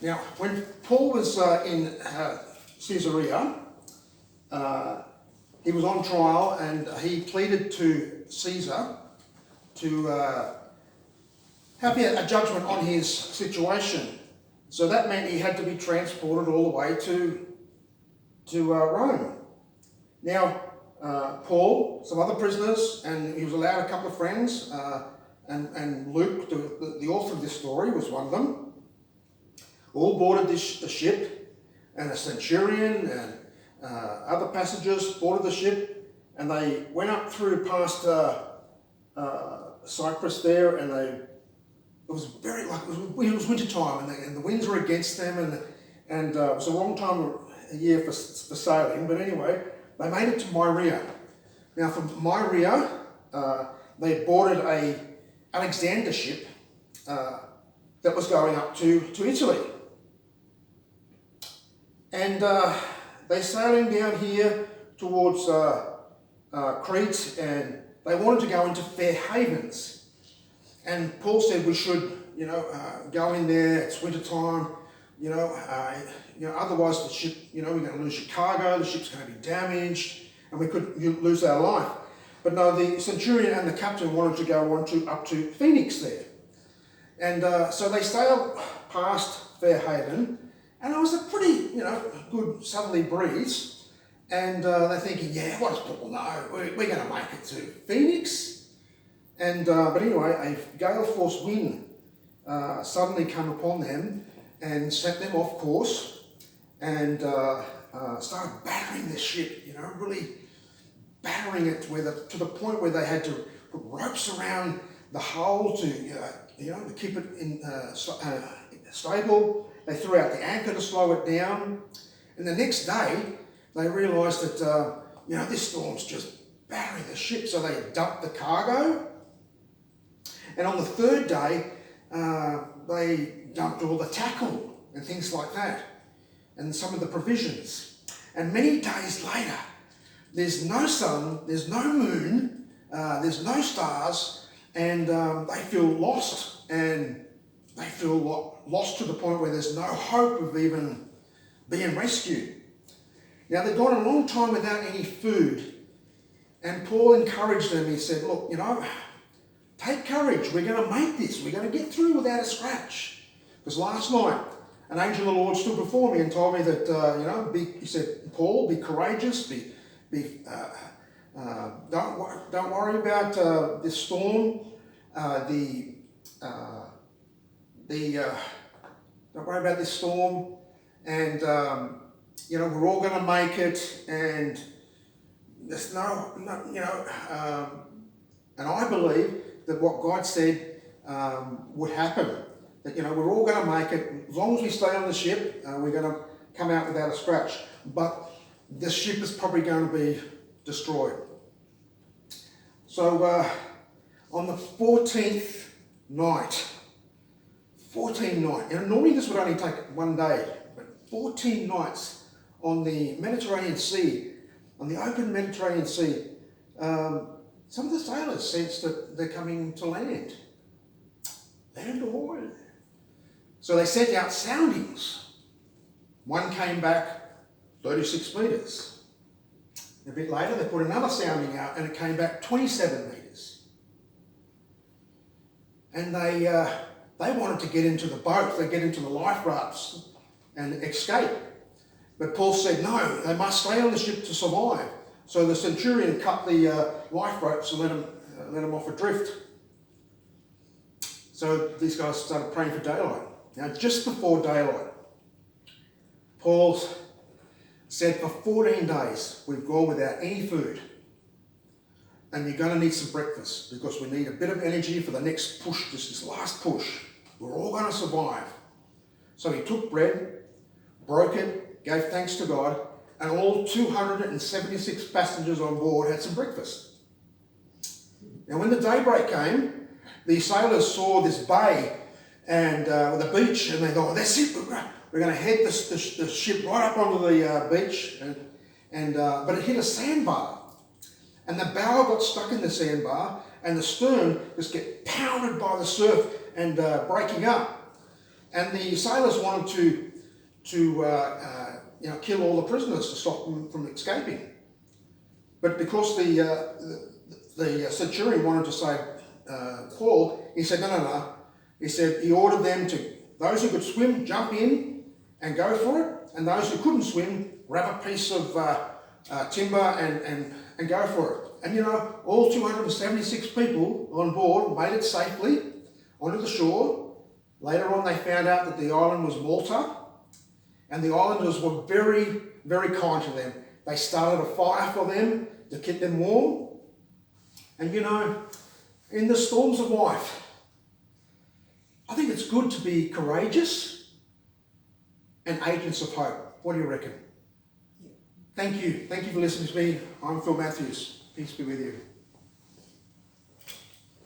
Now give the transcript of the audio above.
Now, when Paul was in Caesarea, he was on trial and he pleaded to Caesar to have a judgment on his situation. So that meant he had to be transported all the way to Rome. Now, Paul, some other prisoners, and he was allowed a couple of friends, and Luke, the author of this story, was one of them, all boarded the ship, and a centurion and other passengers boarded the ship, and they went up through past Cyprus there, and it was winter time, and the winds were against them, and it was a long time of year for sailing. But anyway, they made it to Myria. Now, from Myria, they boarded a Alexander ship that was going up to Italy, and they're sailing down here towards Crete, and they wanted to go into Fair Havens. And Paul said we should, go in there. It's winter time, otherwise the ship, we're going to lose your cargo. The ship's going to be damaged, and we could lose our life. But no, the centurion and the captain wanted to go up to Phoenix there, and so they sailed past Fair Haven, and it was a pretty, good southerly breeze. And they're thinking, yeah, what does Paul know? We're going to make it to Phoenix. And but anyway, a gale force wind suddenly came upon them and set them off course, and started battering the ship. Really battering it to the point where they had to put ropes around the hull to to keep it in stable. They threw out the anchor to slow it down, and the next day they realised that this storm's just battering the ship, so they dumped the cargo. And on the third day, they dumped all the tackle and things like that, and some of the provisions. And many days later, there's no sun, there's no moon, there's no stars, and they feel lost, and they feel lost to the point where there's no hope of even being rescued. Now, they'd gone a long time without any food, and Paul encouraged them. He said, look, take courage. We're going to make this. We're going to get through without a scratch. Because last night, an angel of the Lord stood before me and told me that, he said, Paul, be courageous, don't worry about this storm, don't worry about this storm, and we're all going to make it, and there's and I believe that what God said would happen, that we're all going to make it. As long as we stay on the ship, we're going to come out without a scratch, but the ship is probably going to be destroyed. So on the 14th night, normally this would only take one day, but 14 nights on the Mediterranean Sea, on the open Mediterranean Sea, some of the sailors sense that they're coming to land ahoy. So they sent out soundings. One came back 36 metres. A bit later, they put another sounding out, and it came back 27 metres. And they wanted to get into the boat, they get into the life rafts and escape. But Paul said, no, they must stay on the ship to survive. So the centurion cut the life ropes and let them off adrift. So these guys started praying for daylight. Now, just before daylight, Paul said, for 14 days, we've gone without any food. And you're going to need some breakfast, because we need a bit of energy for the next push, just this last push. We're all going to survive. So he took bread, broke it, gave thanks to God, and all 276 passengers on board had some breakfast. Now, when the daybreak came, the sailors saw this bay and with a beach, and they thought, that's it, we're going to head the ship right up onto the beach, but it hit a sandbar, and the bow got stuck in the sandbar, and the stern just get pounded by the surf and breaking up. And the sailors wanted to kill all the prisoners to stop them from escaping. But because the centurion wanted to save Paul, he said, no. He said he ordered them those who could swim, jump in and go for it, and those who couldn't swim, grab a piece of timber and go for it. And all 276 people on board made it safely onto the shore. Later on, they found out that the island was Malta, and the islanders were very, very kind to them. They started a fire for them to keep them warm. And in the storms of life, I think it's good to be courageous and agents of hope. What do you reckon? Thank you. Thank you for listening to me. I'm Phil Matthews. Peace be with you.